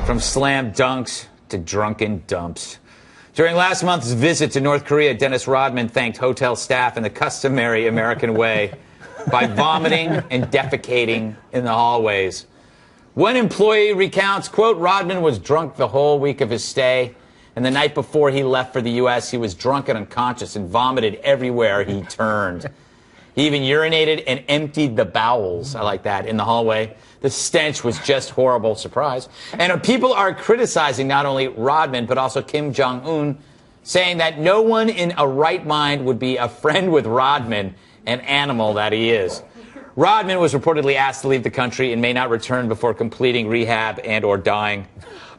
From slam dunks to drunken dumps. During last month's visit to North Korea, Dennis Rodman thanked hotel staff in the customary American way by vomiting and defecating in the hallways. One employee recounts, quote, Rodman was drunk the whole week of his stay, and the night before he left for the U.S., he was drunk and unconscious and vomited everywhere he turned. He even urinated and emptied the bowels, I like that, in the hallway. The stench was just horrible. Surprise. And people are criticizing not only Rodman, but also Kim Jong-un, saying that no one in a right mind would be a friend with Rodman, an animal that he is. Rodman was reportedly asked to leave the country and may not return before completing rehab and or dying.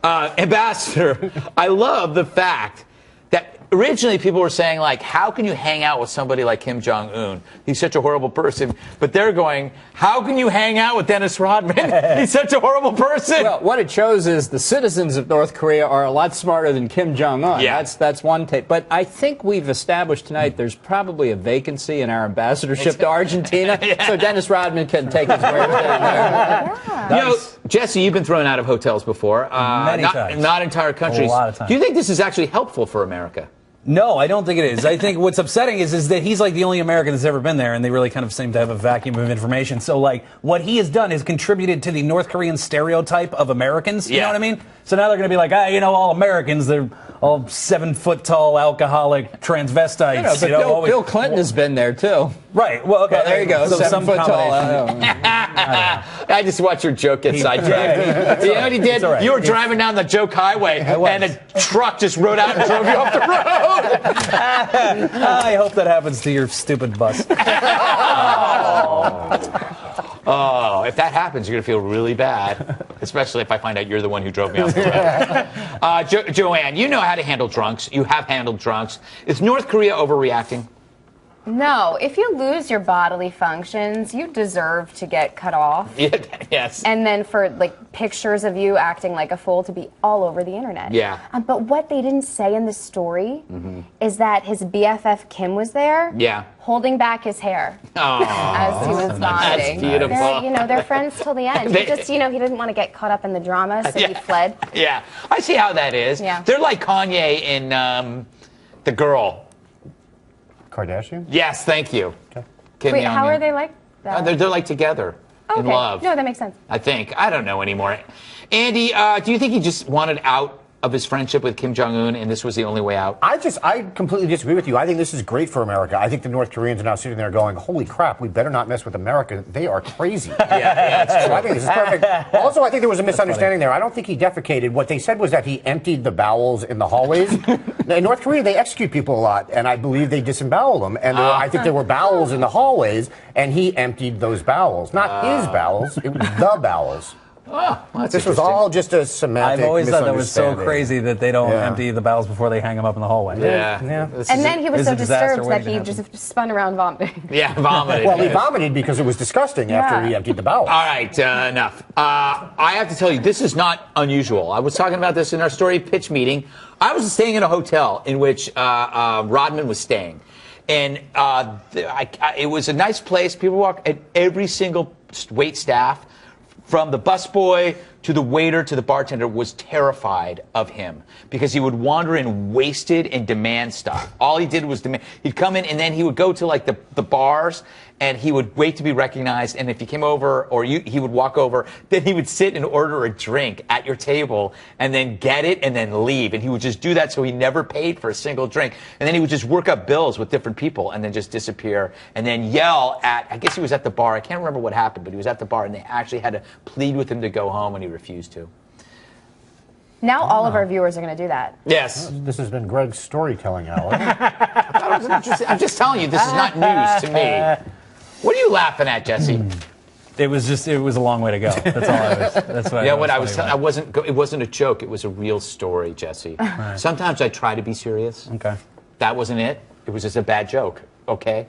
Ambassador, I love the fact that originally people were saying, like, how can you hang out with somebody like Kim Jong-un? He's such a horrible person. But they're going, how can you hang out with Dennis Rodman? He's such a horrible person. Well, what it shows is the citizens of North Korea are a lot smarter than Kim Jong-un. Yeah. That's one take. But I think we've established tonight there's probably a vacancy in our ambassadorship to Argentina, Yeah. so Dennis Rodman can take his way down there. You know, Jesse, you've been thrown out of hotels before. Many times. Not entire countries. A lot of times. Do you think this is actually helpful for America? No, I don't think it is. I think what's upsetting is that he's like the only American that's ever been there, and they really kind of seem to have a vacuum of information. So, like, what he has done is contributed to the North Korean stereotype of Americans. You know what I mean? So now they're going to be like, all Americans, they're all 7-foot-tall, alcoholic transvestites. But Bill Clinton has been there, too. Right. Well, okay. Well, there you go. So 7 foot tall. I just watched your joke get sidetracked. You know what he did? Right. You were driving down the joke highway, and a truck just rode out and drove you off the road. I hope that happens to your stupid bus. Oh, if that happens, you're going to feel really bad, especially if I find out you're the one who drove me off the road. Joanne, you know how to handle drunks. You have handled drunks. Is North Korea overreacting? No, if you lose your bodily functions, you deserve to get cut off. Yes. And then for like pictures of you acting like a fool to be all over the internet. Yeah. But what they didn't say in the story is that his BFF Kim was there. Yeah. Holding back his hair Oh, as he was vomiting. That's beautiful. They're friends till the end. He just, he didn't want to get caught up in the drama, so he fled. Yeah, I see how that is. Yeah. They're like Kanye in The Girl. Kardashian? Yes, thank you. Okay. Kim Wait, Young how and- are they like that? They're like together in Okay. love. No, that makes sense. I think. I don't know anymore. Andy, do you think he just wanted out of his friendship with Kim Jong-un and this was the only way out? I completely disagree with you. I think this is great for America. I think the North Koreans are now sitting there going, holy crap, we better not mess with America. They are crazy. Yeah, that's So true. I think this is perfect. Also, I think there was a misunderstanding there. I don't think he defecated. What they said was that he emptied the bowels in the hallways. In North Korea, they execute people a lot, and I believe they disembowel them. And I think there were bowels in the hallways, and he emptied those bowels. Not his bowels, it was the bowels. Oh, well, that's This was all just a semantic I've always thought that was so misunderstanding. crazy that they don't Yeah. empty the bowels before they hang them up in the hallway. Yeah. And then he was is so a disaster disturbed that waiting he to just spun around vomiting. Yeah, vomited. Well, he vomited because it was disgusting after he emptied the bowels. All right, enough. I have to tell you, this is not unusual. I was talking about this in our story pitch meeting. I was staying in a hotel in which Rodman was staying. And it was a nice place. People walk, and every single wait staff, from the busboy to the waiter to the bartender, was terrified of him because he would wander in wasted and demand stuff. All he did was demand. He'd come in and then he would go to like the bars and he would wait to be recognized. And if he came over or he would walk over, then he would sit and order a drink at your table and then get it and then leave. And he would just do that so he never paid for a single drink. And then he would just work up bills with different people and then just disappear and then yell at, I guess he was at the bar. I can't remember what happened, but he was at the bar and they actually had to plead with him to go home and he refused to. Now all of our viewers are going to do that. Yes. This has been Greg's storytelling hour. I'm just telling you, this is not news to me. What are you laughing at, Jesse? It was a long way to go. That's all I was. That's what. Yeah, what it wasn't a joke. It was a real story, Jesse. Sometimes I try to be serious. Okay. That wasn't it. It was just a bad joke. Okay.